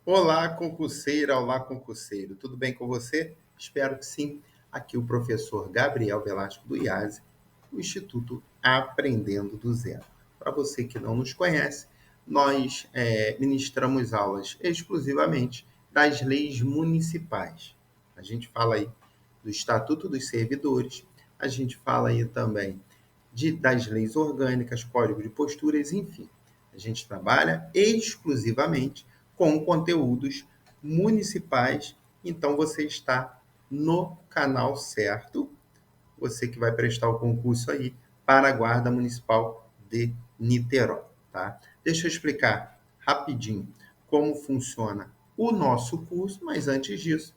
Olá, concurseira, olá, concurseiro. Tudo bem com você? Espero que sim. Aqui o professor Gabriel Velasco do IASE, do Instituto Aprendendo do Zero. Para você que não nos conhece, nós ministramos aulas exclusivamente das leis municipais. A gente fala aí do Estatuto dos Servidores, a gente fala aí também das leis orgânicas, código de posturas, enfim. A gente trabalha exclusivamente com conteúdos municipais, então você está no canal certo, você que vai prestar o concurso aí para a Guarda Municipal de Niterói, tá? Deixa eu explicar rapidinho como funciona o nosso curso, mas antes disso,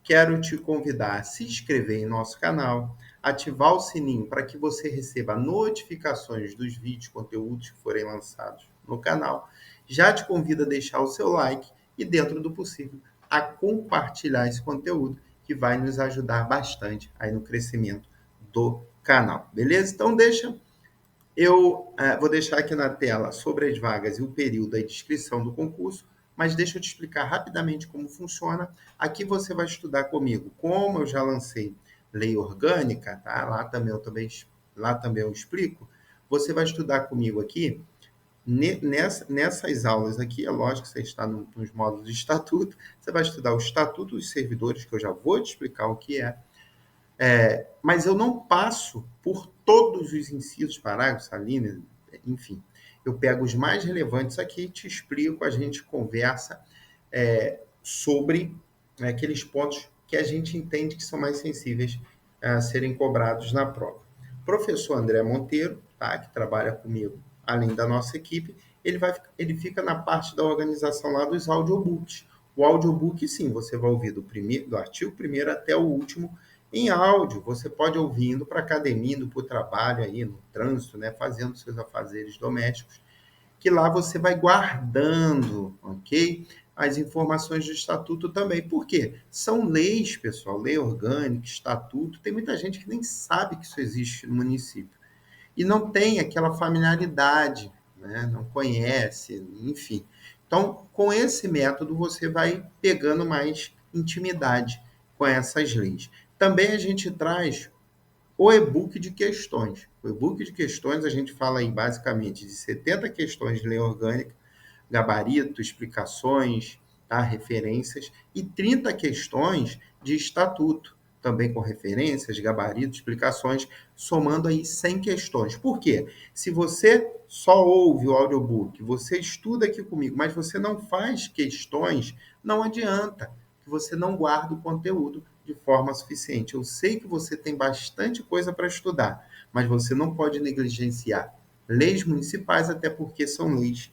quero te convidar a se inscrever em nosso canal, ativar o sininho para que você receba notificações dos vídeos, conteúdos que forem lançados no canal. Já te convido a deixar o seu like e, dentro do possível, a compartilhar esse conteúdo que vai nos ajudar bastante aí no crescimento do canal, beleza? Então eu vou deixar aqui na tela sobre as vagas e o período de inscrição do concurso, mas deixa eu te explicar rapidamente como funciona. Aqui você vai estudar comigo, como eu já lancei lei orgânica, tá? Lá também eu explico. Você vai estudar comigo aqui nessas aulas aqui, é lógico que você está nos módulos de estatuto, você vai estudar o Estatuto dos Servidores, que eu já vou te explicar o que é, mas eu não passo por todos os incisos, parágrafos, alíneas, enfim. Eu pego os mais relevantes aqui, te explico, a gente conversa sobre aqueles pontos que a gente entende que são mais sensíveis a serem cobrados na prova. Professor André Monteiro, tá, que trabalha comigo, além da nossa equipe, ele fica na parte da organização lá dos audiobooks. O audiobook, sim, você vai ouvir do artigo primeiro até o último em áudio. Você pode ouvir indo para a academia, indo para o trabalho, aí, no trânsito, né, fazendo seus afazeres domésticos, que lá você vai guardando, ok? As informações do estatuto também. Por quê? São leis, pessoal, lei orgânica, estatuto. Tem muita gente que nem sabe que isso existe no município. E não tem aquela familiaridade, né? Não conhece, enfim. Então, com esse método, você vai pegando mais intimidade com essas leis. Também a gente traz o e-book de questões. O e-book de questões, a gente fala aí basicamente de 70 questões de lei orgânica, gabarito, explicações, tá? Referências, e 30 questões de estatuto, também com referências, gabarito, explicações, somando aí 100 questões. Por quê? Se você só ouve o audiobook, você estuda aqui comigo, mas você não faz questões, não adianta, que você não guarda o conteúdo de forma suficiente. Eu sei que você tem bastante coisa para estudar, mas você não pode negligenciar leis municipais, até porque são leis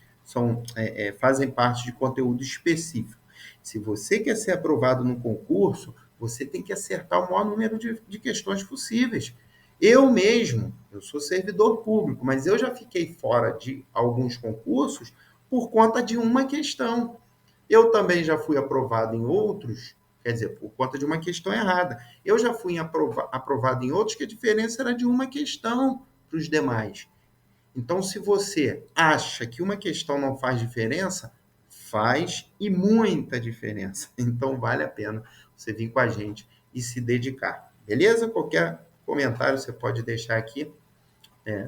fazem parte de conteúdo específico. Se você quer ser aprovado no concurso, você tem que acertar o maior número de questões possíveis. Eu mesmo, eu sou servidor público, mas eu já fiquei fora de alguns concursos por conta de uma questão. Eu também já fui aprovado em outros, quer dizer, por conta de uma questão errada. Eu já fui aprovado em outros que a diferença era de uma questão para os demais. Então, se você acha que uma questão não faz diferença, faz e muita diferença. Então, vale a pena você vir com a gente e se dedicar. Beleza? Qualquer comentário você pode deixar aqui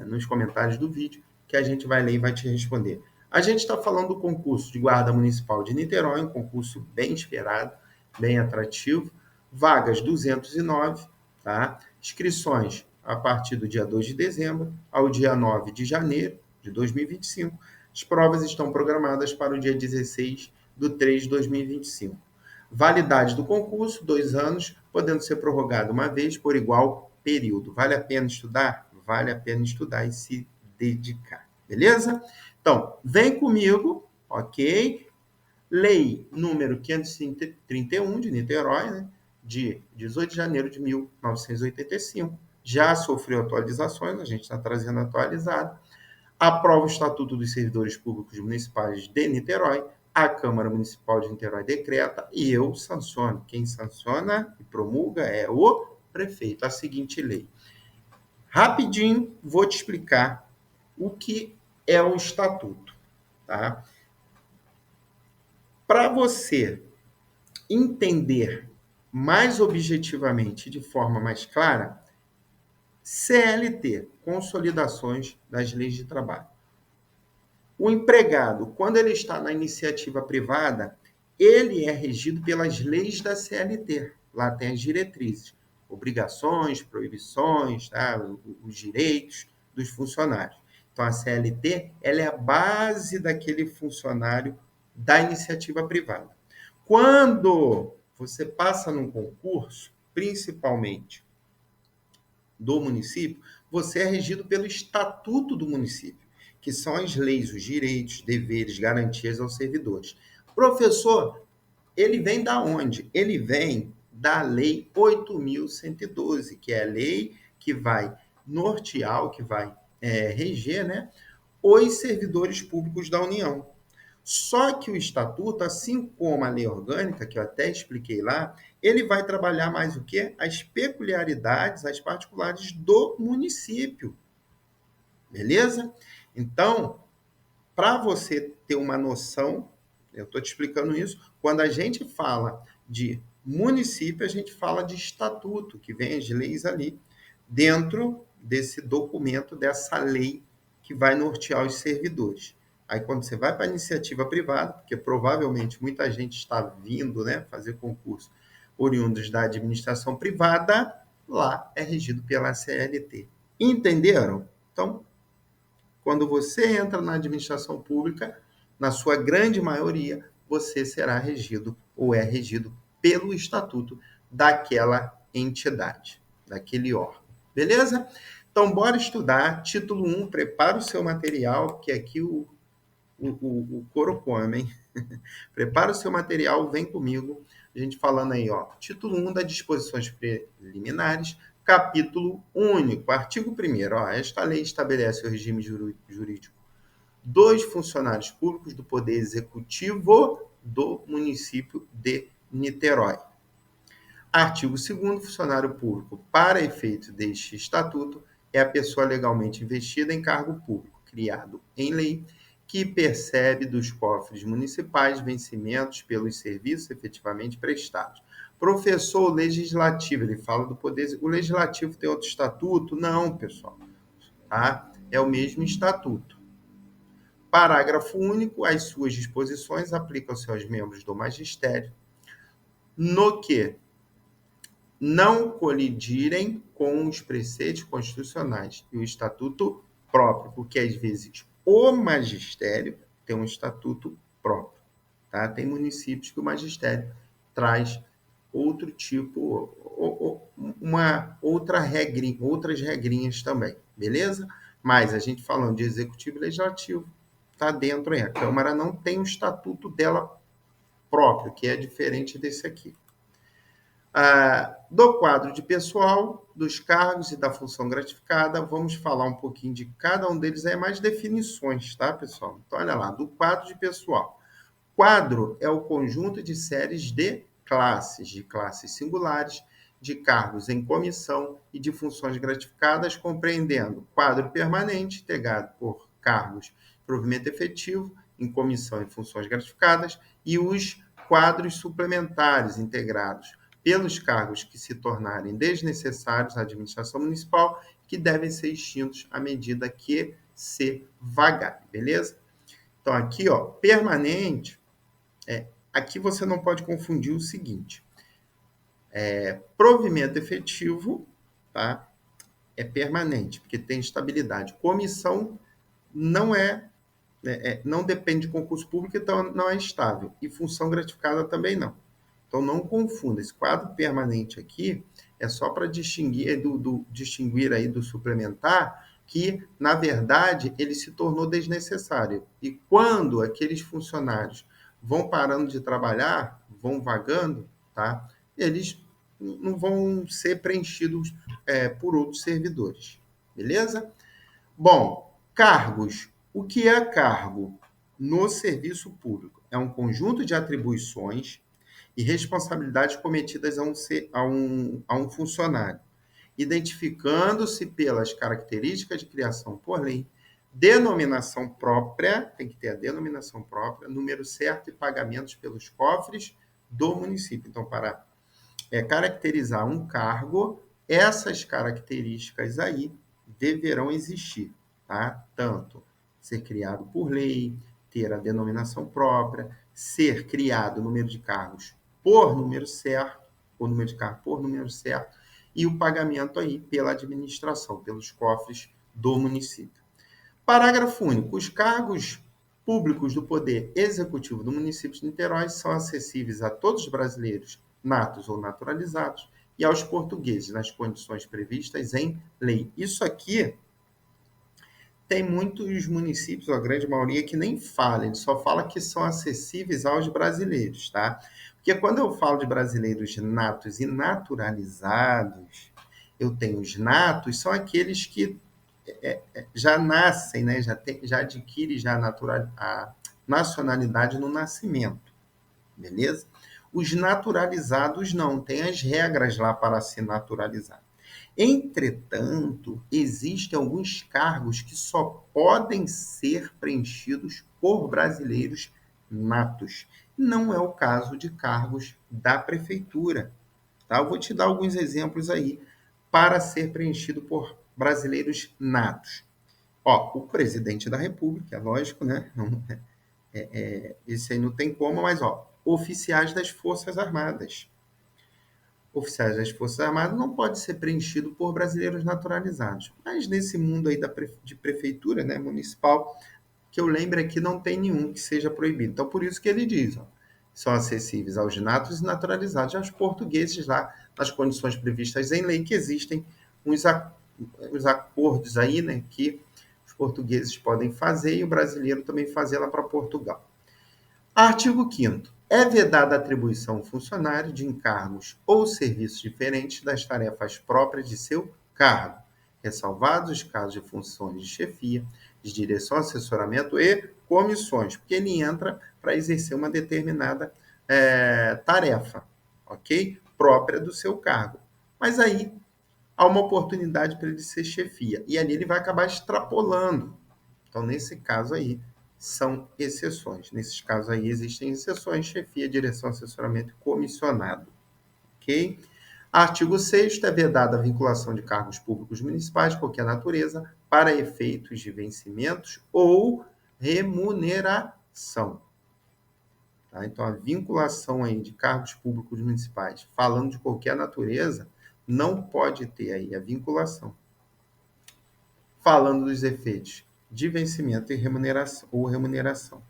nos comentários do vídeo, que a gente vai ler e vai te responder. A gente está falando do concurso de Guarda Municipal de Niterói, um concurso bem esperado, bem atrativo. Vagas 209, tá? Inscrições a partir do dia 2 de dezembro ao dia 9 de janeiro de 2025. As provas estão programadas para o dia 16 de 3 de 2025. Validade do concurso, 2 anos, podendo ser prorrogado uma vez por igual período. Vale a pena estudar? Vale a pena estudar e se dedicar. Beleza? Então, vem comigo, ok? Lei número 531 de Niterói, né? De 18 de janeiro de 1985. Já sofreu atualizações, a gente está trazendo atualizado. Aprova o Estatuto dos Servidores Públicos Municipais de Niterói. A Câmara Municipal de Niterói decreta e eu sanciono. Quem sanciona e promulga é o prefeito. A seguinte lei. Rapidinho, vou te explicar o que é o estatuto, tá? Para você entender mais objetivamente, de forma mais clara, CLT, Consolidações das Leis de Trabalho. O empregado, quando ele está na iniciativa privada, ele é regido pelas leis da CLT. Lá tem as diretrizes, obrigações, proibições, tá? Os direitos dos funcionários. Então, a CLT ela é a base daquele funcionário da iniciativa privada. Quando você passa num concurso, principalmente do município, você é regido pelo estatuto do município, que são as leis, os direitos, deveres, garantias aos servidores. Professor, ele vem da onde? Ele vem da Lei 8.112, que é a lei que vai nortear, que vai reger, né, os servidores públicos da União. Só que o estatuto, assim como a lei orgânica, que eu até expliquei lá, ele vai trabalhar mais o quê? As peculiaridades, as particulares do município. Beleza? Então, para você ter uma noção, eu estou te explicando isso, quando a gente fala de município, a gente fala de estatuto, que vem as leis ali, dentro desse documento, dessa lei que vai nortear os servidores. Aí, quando você vai para a iniciativa privada, porque provavelmente muita gente está vindo, né, fazer concurso oriundos da administração privada, lá é regido pela CLT. Entenderam? Então, quando você entra na administração pública, na sua grande maioria, você será regido ou é regido pelo estatuto daquela entidade, daquele órgão. Beleza? Então, bora estudar. Título 1, prepara o seu material, que aqui o couro come, hein? Prepara o seu material, vem comigo. A gente falando aí, ó. Título 1 das disposições preliminares, capítulo único, artigo 1º. Ó, esta lei estabelece o regime jurídico dos funcionários públicos do Poder Executivo do município de Niterói. Artigo 2º, funcionário público, para efeito deste estatuto, é a pessoa legalmente investida em cargo público, criado em lei, que percebe dos cofres municipais vencimentos pelos serviços efetivamente prestados. Professor legislativo, ele fala do poder. O legislativo tem outro estatuto? Não, pessoal. Tá? É o mesmo estatuto. Parágrafo único, as suas disposições aplicam-se aos membros do magistério, no que não colidirem com os preceitos constitucionais e o estatuto próprio, porque às vezes o magistério tem um estatuto próprio, tá? Tem municípios que o magistério traz outro tipo, uma outra regrinha, outras regrinhas também, beleza? Mas a gente falando de executivo e legislativo, tá dentro aí. A Câmara não tem um estatuto dela próprio, que é diferente desse aqui. Do quadro de pessoal, dos cargos e da função gratificada, vamos falar um pouquinho de cada um deles, aí mais definições, tá, pessoal? Então, olha lá, do quadro de pessoal. Quadro é o conjunto de séries de classes singulares, de cargos em comissão e de funções gratificadas, compreendendo quadro permanente, integrado por cargos de provimento efetivo, em comissão e funções gratificadas, e os quadros suplementares, integrados pelos cargos que se tornarem desnecessários à administração municipal, que devem ser extintos à medida que se vagarem, beleza? Então, aqui, ó, permanente, aqui você não pode confundir o seguinte, provimento efetivo, tá? É permanente, porque tem estabilidade. Comissão não não depende de concurso público, então não é estável. E função gratificada também não. Então, não confunda. Esse quadro permanente aqui é só para distinguir, distinguir aí do suplementar, que, na verdade, ele se tornou desnecessário. E quando aqueles funcionários vão parando de trabalhar, vão vagando, tá? Eles não vão ser preenchidos por outros servidores. Beleza? Bom, cargos. O que é cargo no serviço público? É um conjunto de atribuições e responsabilidades cometidas a um funcionário, identificando-se pelas características de criação por lei, Denominação própria, tem que ter a denominação própria, número certo e pagamentos pelos cofres do município. Então, para caracterizar um cargo, essas características aí deverão existir, tá? Tanto ser criado por lei, ter a denominação própria, ser criado o número de cargos por número certo, o número de cargos por número certo, e o pagamento aí pela administração, pelos cofres do município. Parágrafo único. Os cargos públicos do Poder Executivo do município de Niterói são acessíveis a todos os brasileiros, natos ou naturalizados, e aos portugueses, nas condições previstas em lei. Isso aqui tem muitos municípios, a grande maioria, que nem fala, ele só fala que são acessíveis aos brasileiros, tá? Porque quando eu falo de brasileiros natos e naturalizados, eu tenho os natos, são aqueles que já nascem, né? Já adquirem já a nacionalidade no nascimento, beleza? Os naturalizados não, tem as regras lá para se naturalizar. Entretanto, existem alguns cargos que só podem ser preenchidos por brasileiros natos. Não é o caso de cargos da prefeitura. Tá? Eu vou te dar alguns exemplos aí para ser preenchido por brasileiros natos. Ó, o presidente da República, é lógico, né? Não, esse aí não tem como, mas ó, oficiais das Forças Armadas. Oficiais das Forças Armadas não pode ser preenchido por brasileiros naturalizados. Mas nesse mundo aí de prefeitura, né, municipal, que eu lembro aqui não tem nenhum que seja proibido. Então, por isso que ele diz, ó, são acessíveis aos natos e naturalizados, aos portugueses lá, nas condições previstas em lei, que existem os acordos aí, né, que os portugueses podem fazer e o brasileiro também fazer lá para Portugal. Artigo 5º. É vedada a atribuição ao funcionário de encargos ou serviços diferentes das tarefas próprias de seu cargo, ressalvados os casos de funções de chefia, de direção, assessoramento e comissões, porque ele entra para exercer uma determinada tarefa, ok? Própria do seu cargo. Mas aí há uma oportunidade para ele ser chefia, e ali ele vai acabar extrapolando. Então, nesse caso aí, são exceções. Nesses casos aí existem exceções, chefia, direção, assessoramento e comissionado. Ok? Artigo 6º, é vedada a vinculação de cargos públicos municipais de qualquer natureza para efeitos de vencimentos ou remuneração. Tá? Então, a vinculação aí de cargos públicos municipais, falando de qualquer natureza, não pode ter aí a vinculação. Falando dos efeitos de vencimento e remuneração.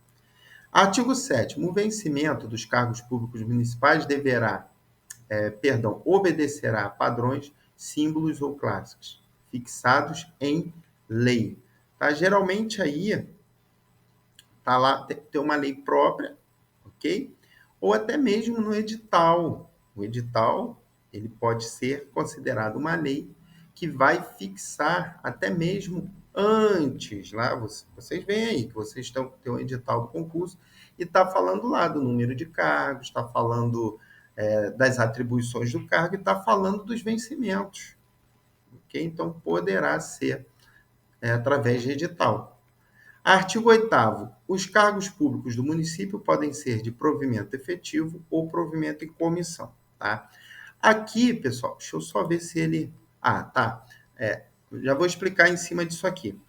Artigo 7º. O vencimento dos cargos públicos municipais obedecerá a padrões, símbolos ou clássicos fixados em lei. Tá? Geralmente aí tá lá, tem uma lei própria, ok? Ou até mesmo no edital. O edital ele pode ser considerado uma lei que vai fixar até mesmo antes, lá vocês veem aí que vocês têm um edital do concurso e está falando lá do número de cargos, está falando das atribuições do cargo e está falando dos vencimentos. Okay? Então, poderá ser através de edital. Artigo 8º. Os cargos públicos do município podem ser de provimento efetivo ou provimento em comissão. Tá? Aqui, pessoal, deixa eu só ver se ele... Ah, tá. Já vou explicar em cima disso aqui.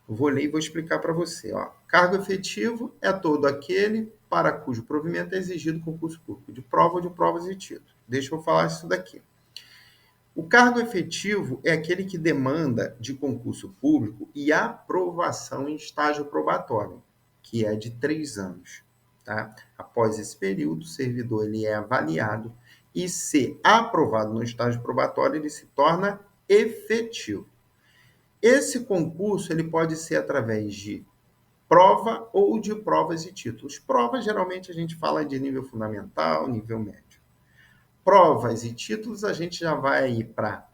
Eu vou ler e vou explicar para você. Ó. Cargo efetivo é todo aquele para cujo provimento é exigido concurso público, de prova ou de provas e títulos. Deixa eu falar isso daqui. O cargo efetivo é aquele que demanda de concurso público e aprovação em estágio probatório, que é de 3 anos. Tá? Após esse período, o servidor ele é avaliado e, se aprovado no estágio probatório, ele se torna efetivo. Esse concurso ele pode ser através de prova ou de provas e títulos. Provas, geralmente, a gente fala de nível fundamental, nível médio. Provas e títulos, a gente já vai aí para...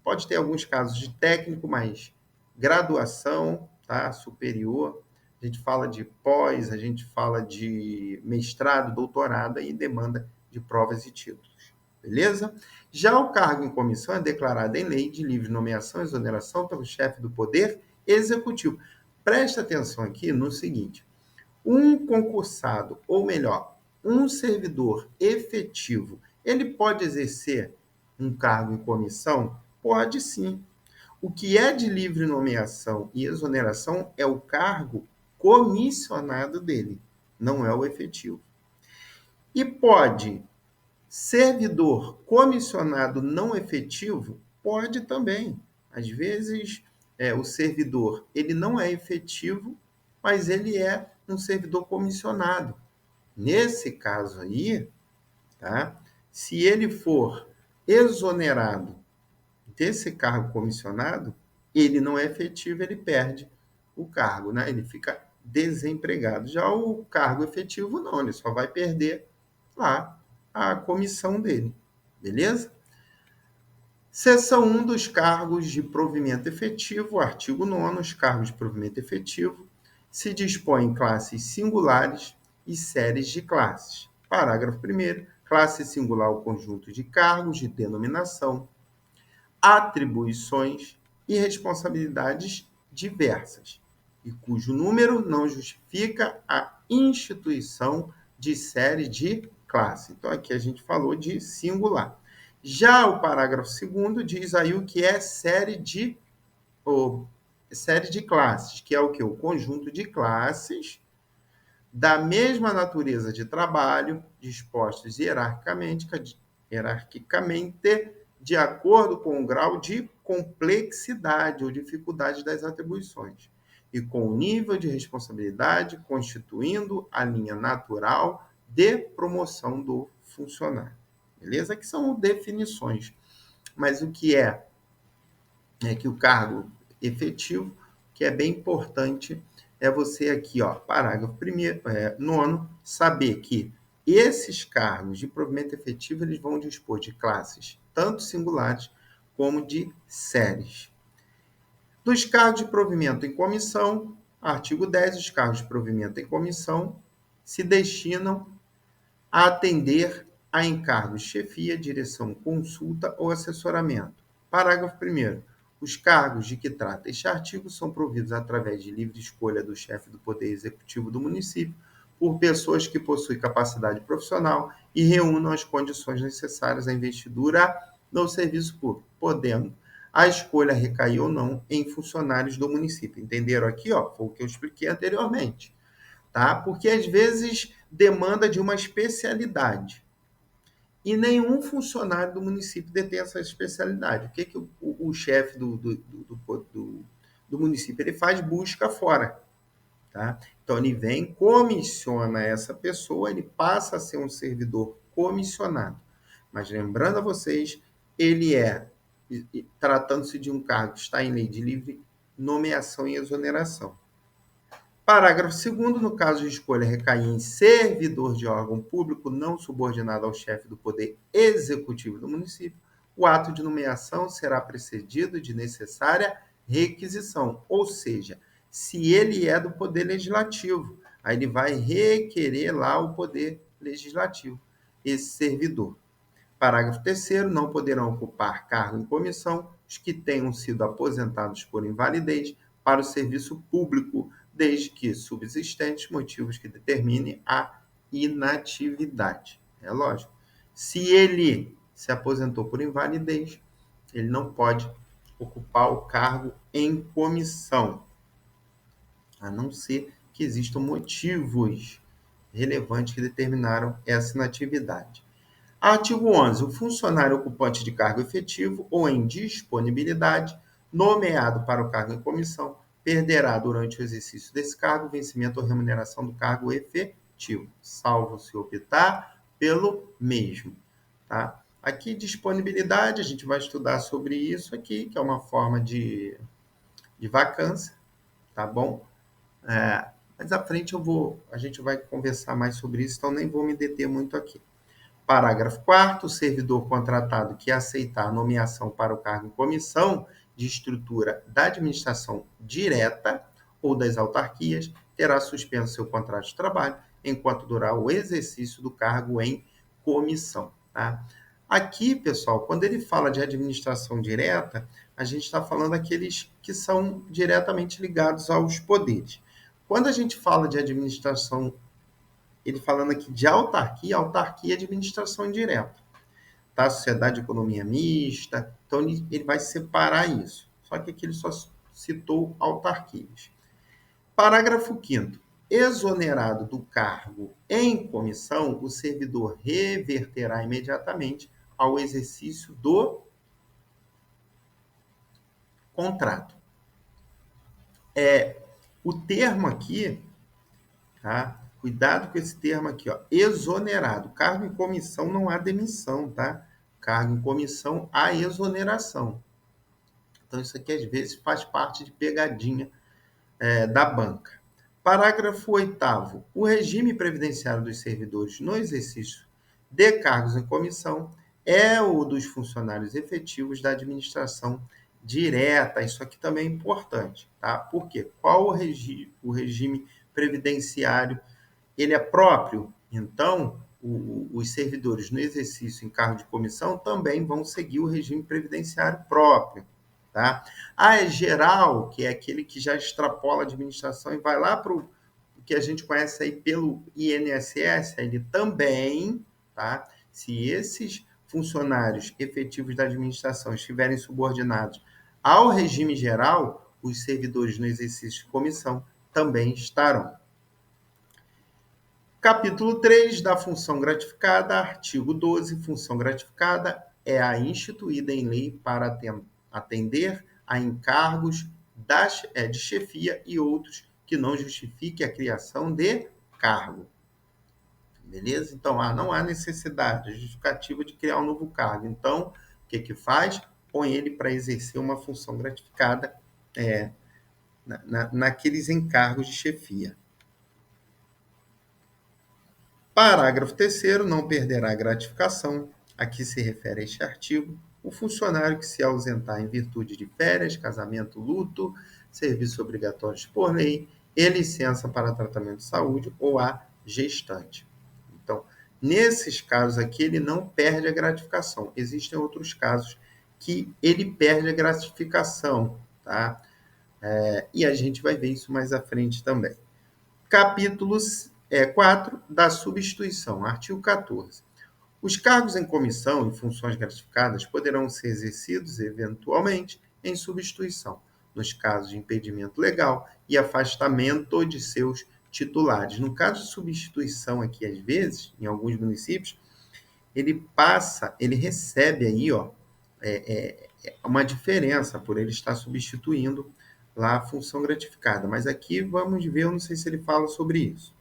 Pode ter alguns casos de técnico, mas graduação, tá? Superior. A gente fala de pós, a gente fala de mestrado, doutorado, aí demanda de provas e títulos. Beleza? Já o cargo em comissão é declarado em lei de livre nomeação e exoneração pelo chefe do Poder Executivo. Presta atenção aqui no seguinte: um concursado, ou melhor, um servidor efetivo, ele pode exercer um cargo em comissão? Pode sim. O que é de livre nomeação e exoneração é o cargo comissionado dele, não é o efetivo. E pode servidor comissionado não efetivo? Pode também. Às vezes, o servidor ele não é efetivo, mas ele é um servidor comissionado. Nesse caso aí, tá? Se ele for exonerado desse cargo comissionado, ele não é efetivo, ele perde o cargo, né? Ele fica desempregado. Já o cargo efetivo, não, ele só vai perder lá a comissão dele, beleza? Seção 1 dos cargos de provimento efetivo, artigo 9º, os cargos de provimento efetivo se dispõem em classes singulares e séries de classes. Parágrafo 1º, classe singular o conjunto de cargos de denominação, atribuições e responsabilidades diversas, e cujo número não justifica a instituição de série de classe. Então, aqui a gente falou de singular. Já o parágrafo 2º diz aí o que é série de classes, que é o que? O conjunto de classes da mesma natureza de trabalho, dispostos hierarquicamente, de acordo com o grau de complexidade ou dificuldade das atribuições, e com o nível de responsabilidade, constituindo a linha natural de promoção do funcionário. Beleza? Que são definições. Mas o que é que o cargo efetivo, que é bem importante, é você aqui, ó, parágrafo 9º, saber que esses cargos de provimento efetivo, eles vão dispor de classes tanto singulares como de séries. Dos cargos de provimento em comissão, artigo 10, os cargos de provimento em comissão se destinam a atender a encargos de chefia, direção, consulta ou assessoramento. Parágrafo 1º. Os cargos de que trata este artigo são providos através de livre escolha do chefe do Poder Executivo do município por pessoas que possuem capacidade profissional e reúnam as condições necessárias à investidura no serviço público, podendo a escolha recair ou não em funcionários do município. Entenderam aqui? Ó, foi o que eu expliquei anteriormente. Tá? Porque às vezes demanda de uma especialidade. E nenhum funcionário do município detém essa especialidade. O que, que o chefe do município ele faz? Busca fora. Tá? Então, ele vem, comissiona essa pessoa, ele passa a ser um servidor comissionado. Mas lembrando a vocês, ele tratando-se de um cargo que está em lei de livre nomeação e exoneração. Parágrafo 2º, no caso de escolha recair em servidor de órgão público não subordinado ao chefe do Poder Executivo do município, o ato de nomeação será precedido de necessária requisição, ou seja, se ele é do Poder Legislativo, aí ele vai requerer lá o Poder Legislativo, esse servidor. Parágrafo 3º, não poderão ocupar cargo em comissão os que tenham sido aposentados por invalidez para o serviço público, desde que subsistentes motivos que determinem a inatividade. É lógico. Se ele se aposentou por invalidez, ele não pode ocupar o cargo em comissão, a não ser que existam motivos relevantes que determinaram essa inatividade. Artigo 11. O funcionário ocupante de cargo efetivo ou em disponibilidade, nomeado para o cargo em comissão, perderá durante o exercício desse cargo vencimento ou remuneração do cargo efetivo, salvo se optar pelo mesmo. Tá? Aqui, disponibilidade, a gente vai estudar sobre isso aqui, que é uma forma de vacância, tá bom? Mas à frente a gente vai conversar mais sobre isso, então nem vou me deter muito aqui. Parágrafo 4º, o servidor contratado que aceitar a nomeação para o cargo em comissão de estrutura da administração direta ou das autarquias terá suspenso seu contrato de trabalho enquanto durar o exercício do cargo em comissão. Tá? Aqui, pessoal, quando ele fala de administração direta, a gente está falando daqueles que são diretamente ligados aos poderes. Quando a gente fala de administração, ele falando aqui de autarquia, autarquia é administração indireta, tá? Sociedade de economia mista, então ele vai separar isso. Só que aqui ele só citou autarquias. Parágrafo 5º. Exonerado do cargo em comissão, o servidor reverterá imediatamente ao exercício do contrato. O termo aqui, tá? Cuidado com esse termo aqui, ó, exonerado. Cargo em comissão não há demissão, tá? Cargo em comissão há exoneração. Então, isso aqui às vezes faz parte de pegadinha da banca. Parágrafo 8º. O regime previdenciário dos servidores no exercício de cargos em comissão é o dos funcionários efetivos da administração direta. Isso aqui também é importante, tá? Por quê? Qual o regime previdenciário? Ele é próprio? Então, os servidores no exercício em cargo de comissão também vão seguir o regime previdenciário próprio. Tá? É geral, que é aquele que já extrapola a administração e vai lá para o que a gente conhece aí pelo INSS, ele também, tá? Se esses funcionários efetivos da administração estiverem subordinados ao regime geral, os servidores no exercício de comissão também estarão. Capítulo 3 da função gratificada, artigo 12, função gratificada é a instituída em lei para atender a encargos de chefia e outros que não justifiquem a criação de cargo. Beleza? Então, não há necessidade justificativa de criar um novo cargo. Então, o que faz? Põe ele para exercer uma função gratificada naqueles encargos de chefia. Parágrafo 3º, não perderá a gratificação a que se refere este artigo o funcionário que se ausentar em virtude de férias, casamento, luto, serviços obrigatórios por lei e licença para tratamento de saúde ou a gestante. Então, nesses casos aqui, ele não perde a gratificação. Existem outros casos que ele perde a gratificação, tá? E a gente vai ver isso mais à frente também. Capítulo 4 da substituição, artigo 14. Os cargos em comissão e funções gratificadas poderão ser exercidos, eventualmente, em substituição, nos casos de impedimento legal e afastamento de seus titulares. No caso de substituição aqui, às vezes, em alguns municípios, ele recebe aí, uma diferença por ele estar substituindo lá a função gratificada. Mas aqui vamos ver, eu não sei se ele fala sobre isso.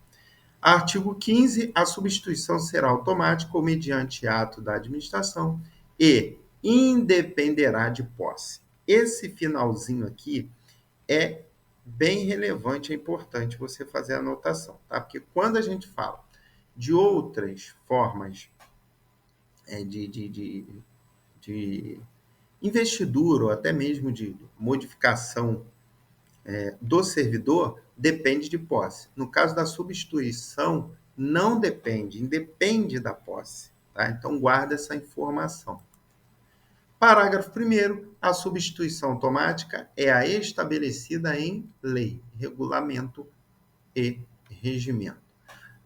Artigo 15. A substituição será automática ou mediante ato da administração e independerá de posse. Esse finalzinho aqui é bem relevante, é importante você fazer a anotação, tá? Porque quando a gente fala de outras formas de investidura ou até mesmo de modificação do servidor, depende de posse. No caso da substituição, não depende, independe da posse. Tá? Então, guarda essa informação. Parágrafo 1º. A substituição automática é a estabelecida em lei, regulamento e regimento.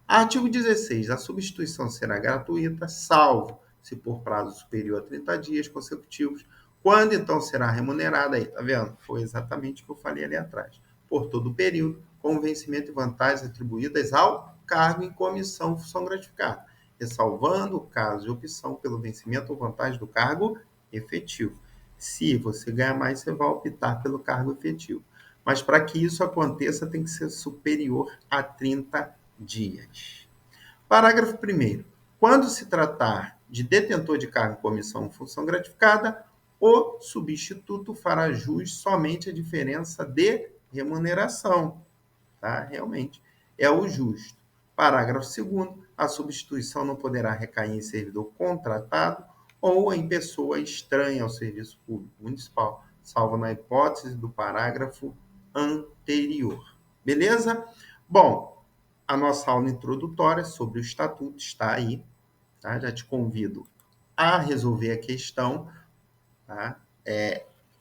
Artigo 16. A substituição será gratuita, salvo se por prazo superior a 30 dias consecutivos, quando então será remunerada, aí, tá vendo? Foi exatamente o que eu falei ali atrás. Por todo o período, com vencimento e vantagens atribuídas ao cargo em comissão função gratificada, ressalvando o caso de opção pelo vencimento ou vantagem do cargo efetivo. Se você ganhar mais, você vai optar pelo cargo efetivo. Mas para que isso aconteça, tem que ser superior a 30 dias. Parágrafo 1º. Quando se tratar de detentor de cargo em comissão ou função gratificada, o substituto fará jus somente à diferença de remuneração. Tá? Realmente, é o justo. Parágrafo 2º. A substituição não poderá recair em servidor contratado ou em pessoa estranha ao serviço público municipal, salvo na hipótese do parágrafo anterior. Beleza? Bom, a nossa aula introdutória sobre o estatuto está aí. Tá? Já te convido a resolver a questão. Tá?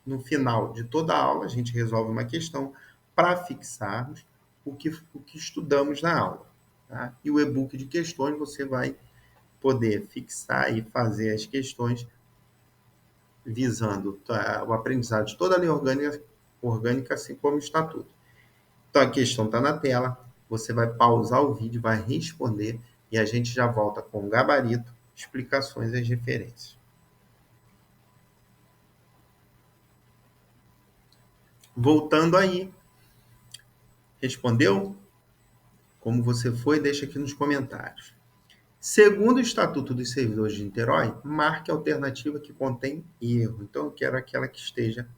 no final de toda a aula, a gente resolve uma questão para fixarmos o que estudamos na aula. Tá? E o e-book de questões você vai poder fixar e fazer as questões visando o aprendizado de toda a lei orgânica, assim como o estatuto. Então, a questão está na tela, você vai pausar o vídeo, vai responder e a gente já volta com o gabarito, explicações e as referências. Voltando aí, respondeu? Como você foi, deixa aqui nos comentários. Segundo o Estatuto dos Servidores de Niterói, marque a alternativa que contém erro. Então, eu quero aquela que esteja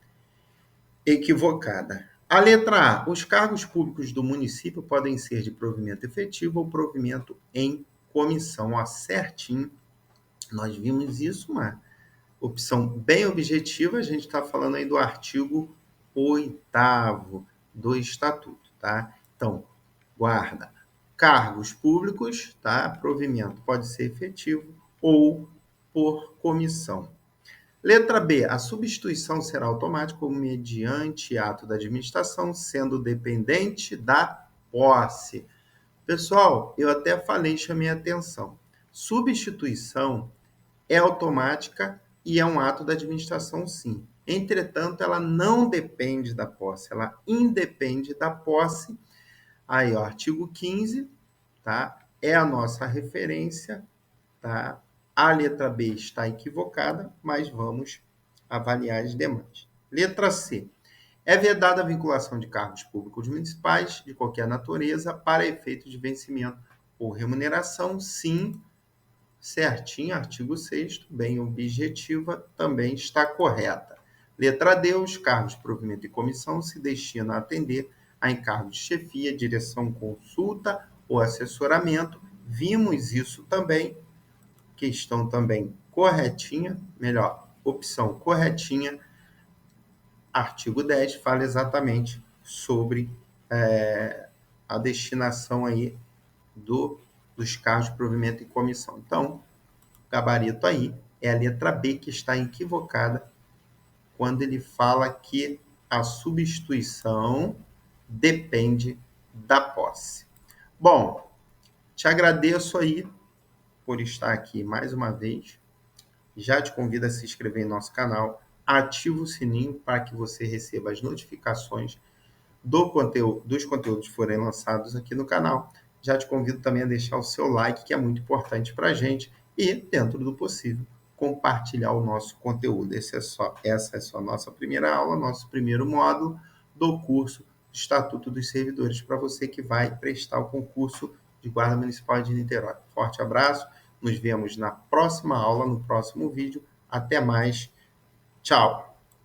equivocada. A letra A. Os cargos públicos do município podem ser de provimento efetivo ou provimento em comissão. Ó, certinho. Nós vimos isso, uma opção bem objetiva. A gente está falando aí do artigo 8º do Estatuto, tá? Então, guarda. Cargos públicos, tá? Provimento pode ser efetivo ou por comissão. Letra B. A substituição será automática ou mediante ato da administração, sendo dependente da posse. Pessoal, eu até falei, chamei a atenção. Substituição é automática e é um ato da administração, sim. Entretanto, ela não depende da posse, ela independe da posse. Aí, ó, artigo 15, tá? É a nossa referência, tá? A letra B está equivocada, mas vamos avaliar as demais. Letra C. É vedada a vinculação de cargos públicos municipais de qualquer natureza para efeito de vencimento ou remuneração? Sim, certinho, artigo 6º, bem objetiva, também está correta. Letra D. Os cargos de provimento e comissão se destinam a atender a encargos de chefia, direção, consulta ou assessoramento. Vimos isso também. Questão também corretinha, melhor, opção corretinha. Artigo 10 fala exatamente sobre a destinação aí dos cargos de provimento e comissão. Então, o gabarito aí é a letra B que está equivocada quando ele fala que a substituição depende da posse. Bom, te agradeço aí por estar aqui mais uma vez. Já te convido a se inscrever em nosso canal, ativa o sininho para que você receba as notificações dos conteúdos que forem lançados aqui no canal. Já te convido também a deixar o seu like, que é muito importante para a gente, e, dentro do possível, compartilhar o nosso conteúdo. Essa é só a nossa primeira aula, nosso primeiro módulo do curso Estatuto dos Servidores, para você que vai prestar o concurso de Guarda Municipal de Niterói. Forte abraço, nos vemos na próxima aula, no próximo vídeo. Até mais, tchau!